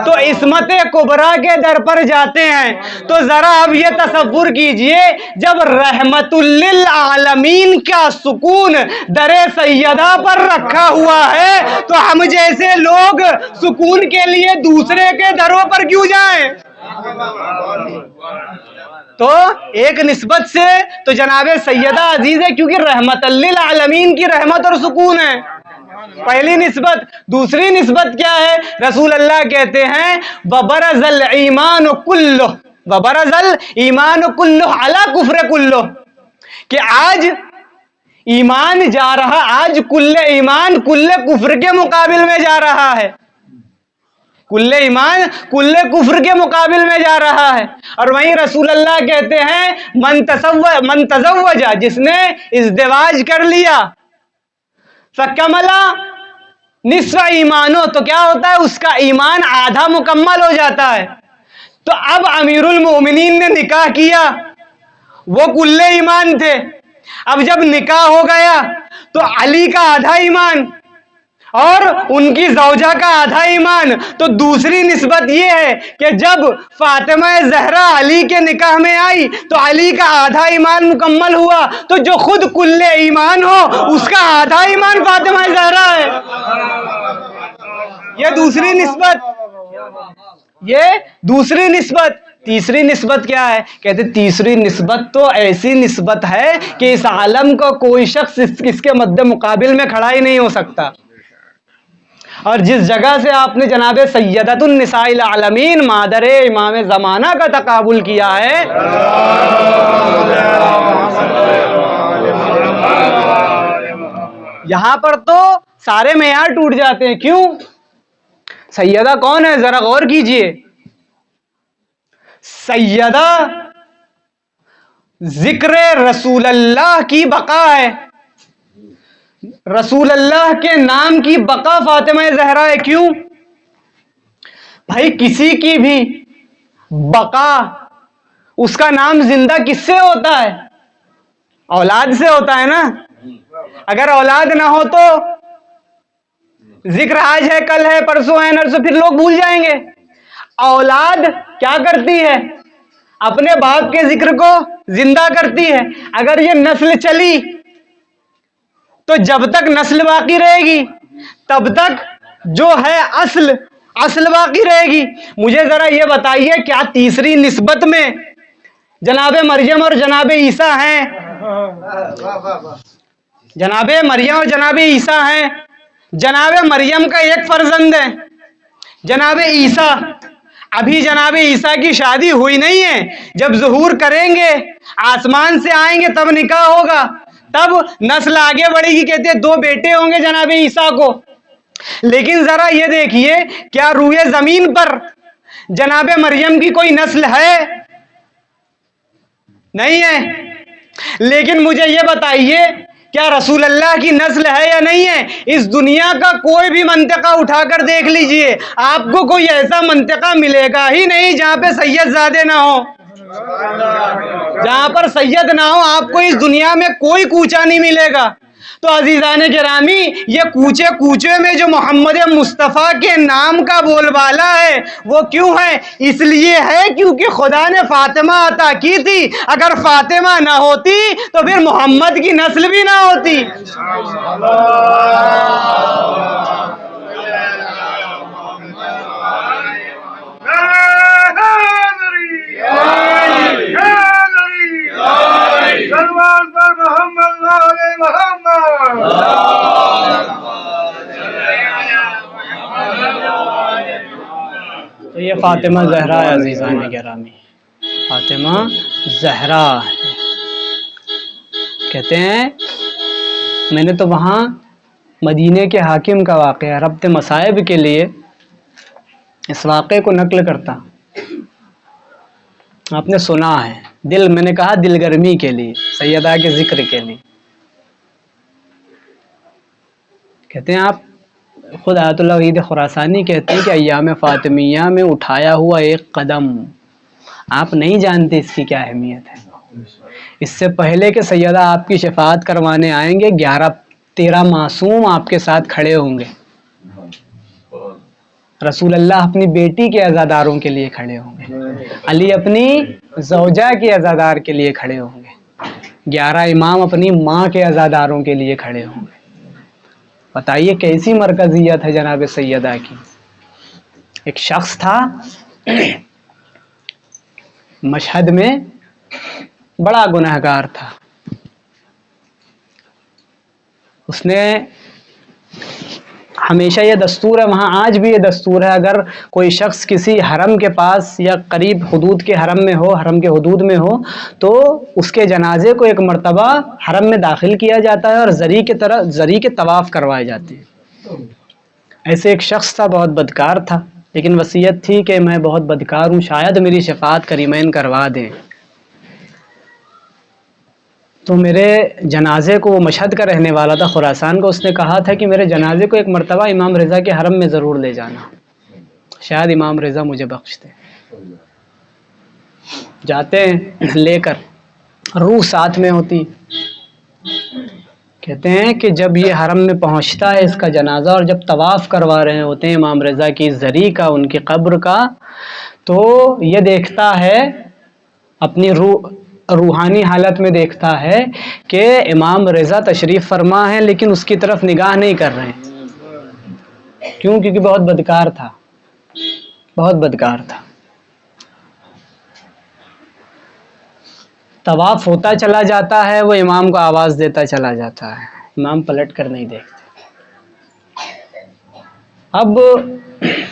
تو عصمت کبریٰ کے در پر جاتے ہیں۔ تو ذرا اب یہ تصور کیجئے، جب رحمت للعالمین کا سکون در سیدہ پر رکھا ہوا ہے تو ہم جیسے لوگ سکون کے لیے دوسرے کے دروں پر کیوں جائیں؟ تو ایک نسبت سے تو جناب سیدہ عزیز ہے، کیونکہ رحمت للعالمین کی رحمت اور سکون ہے، پہلی نسبت۔ دوسری نسبت کیا ہے؟ رسول اللہ کہتے ہیں وَبَرَزَ الْإِيمَانُ كُلُّهُ وَبَرَزَ الْإِيمَانُ كُلُّهُ عَلَى كُفْرِ كُلُّهُ، کہ آج ایمان جا رہا، آج کل ایمان کل کفر کے مقابل میں جا رہا ہے، کل ایمان کل کفر کے مقابل میں جا رہا ہے۔ اور وہیں رسول اللہ کہتے ہیں من تزوج، جس نے ازدواج کر لیا، فکمل نصف ایمانو، تو کیا ہوتا ہے؟ اس کا ایمان آدھا مکمل ہو جاتا ہے۔ تو اب امیر المومنین نے نکاح کیا، وہ کل ایمان تھے، اب جب نکاح ہو گیا تو علی کا آدھا ایمان اور ان کی زوجہ کا آدھا ایمان۔ تو دوسری نسبت یہ ہے کہ جب فاطمہ زہرا علی کے نکاح میں آئی تو علی کا آدھا ایمان مکمل ہوا، تو جو خود کل ایمان ہو اس کا آدھا ایمان فاطمہ زہرا ہے۔ یہ دوسری نسبت، یہ دوسری نسبت۔ تیسری نسبت کیا ہے؟ کہتے تیسری نسبت تو ایسی نسبت ہے کہ اس عالم کا کوئی شخص اس کے مد مقابل میں کھڑا ہی نہیں ہو سکتا۔ اور جس جگہ سے آپ نے جناب سیدۃ النساء العالمین مادر امام زمانہ کا تقابل کیا ہے، یہاں پر تو سارے معیار ٹوٹ جاتے ہیں۔ کیوں؟ سیدہ کون ہے؟ ذرا غور کیجئے، سیدہ ذکر رسول اللہ کی بقا ہے، رسول اللہ کے نام کی بقا فاطمہ زہرا ہے۔ کیوں؟ بھائی کسی کی بھی بقا، اس کا نام زندہ کس سے ہوتا ہے؟ اولاد سے ہوتا ہے نا۔ اگر اولاد نہ ہو تو ذکر آج ہے، کل ہے، پرسوں ہے، نرسوں، پھر لوگ بھول جائیں گے۔ اولاد کیا کرتی ہے؟ اپنے باپ کے ذکر کو زندہ کرتی ہے۔ اگر یہ نسل چلی تو جب تک نسل باقی رہے گی تب تک جو ہے اصل باقی رہے گی۔ مجھے ذرا یہ بتائیے، کیا تیسری نسبت میں جناب مریم اور جناب عیسیٰ ہیں؟ جناب مریم اور جناب عیسیٰ ہیں۔ جناب مریم کا ایک فرزند ہے، جناب عیسیٰ۔ ابھی جناب عیسیٰ کی شادی ہوئی نہیں ہے، جب ظہور کریں گے، آسمان سے آئیں گے تب نکاح ہوگا، تب نسل آگے بڑھے گی۔ کہتے ہیں 2 بیٹے ہوں گے جناب عیسیٰ کو۔ لیکن ذرا یہ دیکھیے، کیا روئے زمین پر جناب مریم کی کوئی نسل ہے؟ نہیں ہے۔ لیکن مجھے یہ بتائیے، کیا رسول اللہ کی نسل ہے یا نہیں ہے؟ اس دنیا کا کوئی بھی منطقہ اٹھا کر دیکھ لیجئے، آپ کو کوئی ایسا منطقہ ملے گا ہی نہیں جہاں پہ سید زادے نہ ہو۔ جہاں پر سید نہ ہو آپ کو اس دنیا میں کوئی کوچہ نہیں ملے گا۔ تو عزیزان گرامی، یہ کوچے کوچے میں جو محمد مصطفیٰ کے نام کا بول بالا ہے وہ کیوں ہے؟ اس لیے ہے کیونکہ خدا نے فاطمہ عطا کی تھی۔ اگر فاطمہ نہ ہوتی تو پھر محمد کی نسل بھی نہ ہوتی۔ تو یہ فاطمہ زہرا ہے عزیزان گرامی، فاطمہ زہرا ہے۔ کہتے ہیں میں نے تو وہاں مدینے کے حاکم کا واقعہ ربط مصائب کے لیے اس واقعے کو نقل کرتا، آپ نے سنا ہے، میں نے کہا دل گرمی کے لیے، سیدہ کے ذکر کے لیے۔ کہتے ہیں آپ خود آیت اللہ وحید خراسانی کہتے ہیں کہ ایام فاطمیہ میں اٹھایا ہوا ایک قدم، آپ نہیں جانتے اس کی کیا اہمیت ہے۔ اس سے پہلے کہ سیدہ آپ کی شفاعت کروانے آئیں گے 13 معصوم آپ کے ساتھ کھڑے ہوں گے۔ رسول اللہ اپنی بیٹی کے عزاداروں کے لیے کھڑے ہوں گے، علی اپنی زوجہ کے عزادار کے لیے کھڑے ہوں گے، 11 امام اپنی ماں کے عزاداروں کے لیے کھڑے ہوں گے۔ بتائیے کیسی مرکزیت ہے جناب سیدہ کی۔ ایک شخص تھا مشہد میں، بڑا گنہگار تھا، اس نے ہمیشہ یہ دستور ہے، وہاں آج بھی یہ دستور ہے، اگر کوئی شخص کسی حرم کے پاس یا قریب حدود کے حرم میں ہو، حرم کے حدود میں ہو، تو اس کے جنازے کو ایک مرتبہ حرم میں داخل کیا جاتا ہے اور زری کے طواف کروائے جاتے ہیں۔ ایسے ایک شخص تھا، بہت بدکار تھا، لیکن وصیت تھی کہ میں بہت بدکار ہوں، شاید میری شفاعت کریمین کروا دیں۔ تو میرے جنازے کو، وہ مشہد کا رہنے والا تھا، خراسان کا، اس نے کہا تھا کہ میرے جنازے کو ایک مرتبہ امام رضا کے حرم میں ضرور لے جانا، شاید امام رضا مجھے بخش دے۔ جاتے ہیں لے کر، روح ساتھ میں ہوتی۔ کہتے ہیں کہ جب یہ حرم میں پہنچتا ہے اس کا جنازہ، اور جب طواف کروا رہے ہوتے ہیں امام رضا کی زری کا، ان کی قبر کا، تو یہ دیکھتا ہے، اپنی روحانی حالت میں دیکھتا ہے کہ امام رضا تشریف فرما ہے لیکن اس کی طرف نگاہ نہیں کر رہے ہیں۔ کیوں؟ کیونکہ بہت بدکار تھا، بہت بدکار تھا۔ طواف ہوتا چلا جاتا ہے، وہ امام کو آواز دیتا چلا جاتا ہے، امام پلٹ کر نہیں دیکھتے۔ اب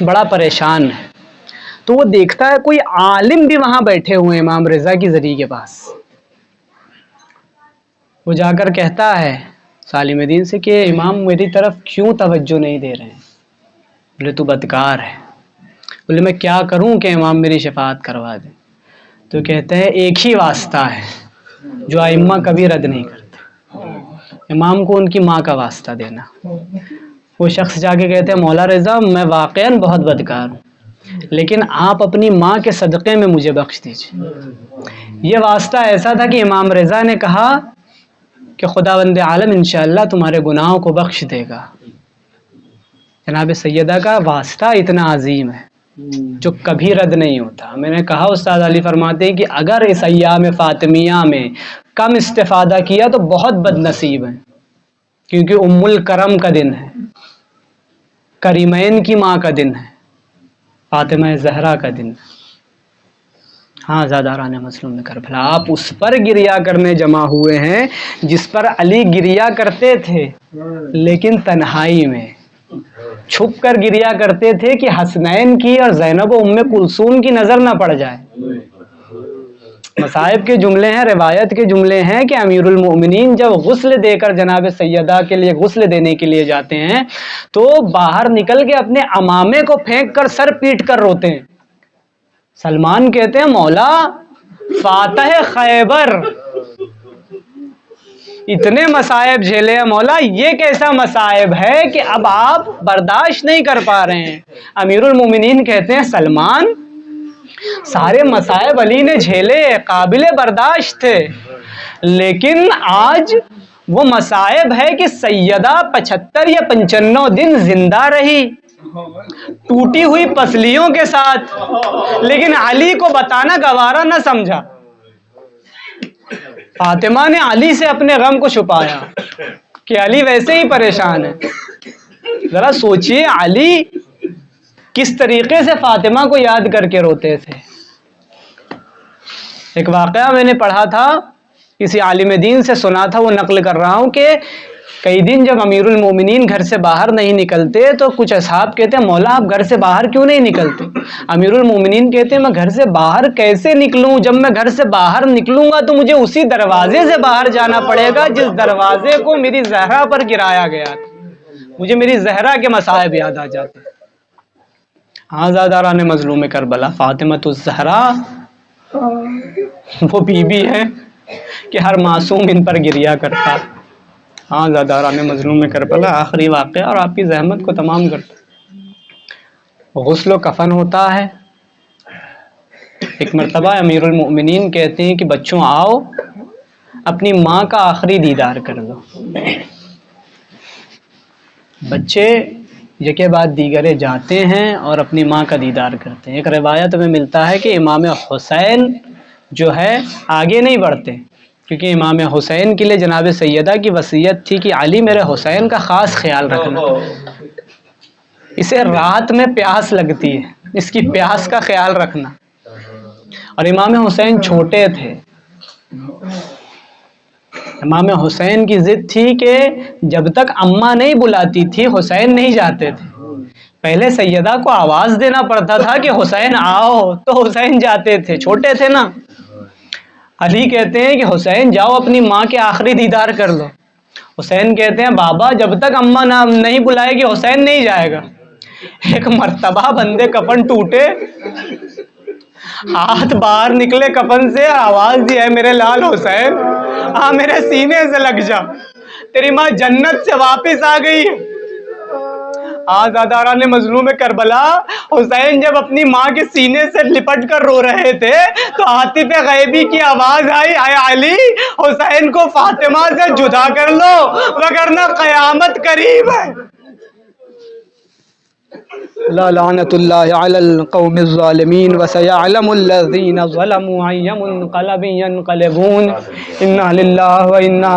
بڑا پریشان ہے، تو وہ دیکھتا ہے کوئی عالم بھی وہاں بیٹھے ہوئے امام رضا کی زری کے پاس۔ وہ جا کر کہتا ہے سالم دین سے کہ امام میری طرف کیوں توجہ نہیں دے رہے ہیں؟ بولے تو بدکار ہے۔ بولے میں کیا کروں کہ امام میری شفاعت کروا دیں؟ تو کہتے ہیں ایک ہی واسطہ ہے جو ائمہ کبھی رد نہیں کرتے، امام کو ان کی ماں کا واسطہ دینا۔ وہ شخص جا کے کہتے ہیں مولا رضا میں واقعاً بہت بدکار ہوں، لیکن آپ اپنی ماں کے صدقے میں مجھے بخش دیجیے۔ یہ واسطہ ایسا تھا کہ امام رضا نے کہا کہ خداوند عالم انشاءاللہ تمہارے گناہوں کو بخش دے گا۔ جناب سیدہ کا واسطہ اتنا عظیم ہے جو کبھی رد نہیں ہوتا۔ میں نے کہا استاد علی فرماتے ہیں کہ اگر اس ایام فاطمیہ میں کم استفادہ کیا تو بہت بد نصیب ہے، کیونکہ ام الکرم کا دن ہے، کریمین کی ماں کا دن ہے، فاطمہ زہرا کا دن ہے۔ ہاں زاداران مظلوم کربلا، آپ اس پر گریا کرنے جمع ہوئے ہیں جس پر علی گریا کرتے تھے، لیکن تنہائی میں چھپ کر گریا کرتے تھے کہ حسنین کی اور زینب و ام کلثوم کی نظر نہ پڑ جائے۔ مصائب کے جملے ہیں، روایت کے جملے ہیں کہ امیر المؤمنین جب غسل دے کر جناب سیدہ کے لیے غسل دینے کے لیے جاتے ہیں تو باہر نکل کے اپنے عمامے کو پھینک کر سر پیٹ کر روتے ہیں۔ سلمان کہتے ہیں مولا فاتح خیبر، اتنے مصائب جھیلے ہیں مولا، یہ کیسا مصائب ہے کہ اب آپ برداشت نہیں کر پا رہے ہیں۔ امیر المومنین کہتے ہیں سلمان سارے مصائب علی نے جھیلے، قابل برداشت تھے، لیکن آج وہ مصائب ہے کہ سیدہ 75 یا 95 دن زندہ رہی ٹوٹی ہوئی پسلیوں کے ساتھ، لیکن علی کو بتانا گوارا نہ سمجھا۔ فاطمہ نے علی سے اپنے غم کو چھپایا کہ علی ویسے ہی پریشان ہے۔ ذرا سوچئے علی کس طریقے سے فاطمہ کو یاد کر کے روتے تھے۔ ایک واقعہ میں نے پڑھا تھا، کسی عالم دین سے سنا تھا، وہ نقل کر رہا ہوں کہ کئی دن جب امیر المومنین گھر سے باہر نہیں نکلتے تو کچھ اصحاب کہتے ہیں مولا آپ گھر سے باہر کیوں نہیں نکلتے؟ امیر المومنین کہتے ہیں میں گھر سے باہر کیسے نکلوں؟ جب میں گھر سے باہر نکلوں گا تو مجھے اسی دروازے سے باہر جانا پڑے گا جس دروازے کو میری زہرا پر گرایا گیا تھا، مجھے میری زہرا کے مصائب یاد آ جاتے۔ ہاں زاداران مظلوم کربلا فاطمۃ الزہرا وہ بی بی ہے کہ ہر معصوم ان پر گریا کرتا۔ ہاں زاداران مظلوم کربلا آخری واقعہ اور آپ کی زحمت کو تمام کرتا۔ غسل و کفن ہوتا ہے۔ ایک مرتبہ امیر المؤمنین کہتے ہیں کہ بچوں آؤ اپنی ماں کا آخری دیدار کر لو۔ بچے یکے بعد دیگرے جاتے ہیں اور اپنی ماں کا دیدار کرتے ہیں۔ ایک روایت میں ملتا ہے کہ امام حسین جو ہے آگے نہیں بڑھتے، کیونکہ امام حسین کے لیے جناب سیدہ کی وصیت تھی کہ علی میرے حسین کا خاص خیال رکھنا، اسے رات میں پیاس لگتی ہے، اس کی پیاس کا خیال رکھنا۔ اور امام حسین چھوٹے تھے، امام حسین کی ضد تھی کہ جب تک اماں نہیں بلاتی تھی حسین نہیں جاتے تھے، پہلے سیدہ کو آواز دینا پڑتا تھا کہ حسین آؤ تو حسین جاتے تھے، چھوٹے تھے نا۔ علی کہتے ہیں کہ حسین جاؤ اپنی ماں کے آخری دیدار کر لو۔ حسین کہتے ہیں بابا جب تک اماں نہیں بلائے گی حسین نہیں جائے گا۔ ایک مرتبہ بندے کفن ٹوٹے، ہاتھ باہر نکلے کفن سے، آواز دی ہے میرے لال حسین آ میرے سینے سے لگ جا، تیری ماں جنت سے واپس آ گئی۔ آزاداران مظلوم کربلا حسین جب اپنی ماں کے سینے سے لپٹ کر رو رہے تھے تو عاطف غیبی کی آواز آئی اے علی حسین کو فاطمہ سے جدا کر لو وگرنہ قیامت قریب ہے۔ لا لعنت اللہ علی القوم الظالمین وسیعلم الذین ظلموا ای منقلب ینقلبون انا للہ و انا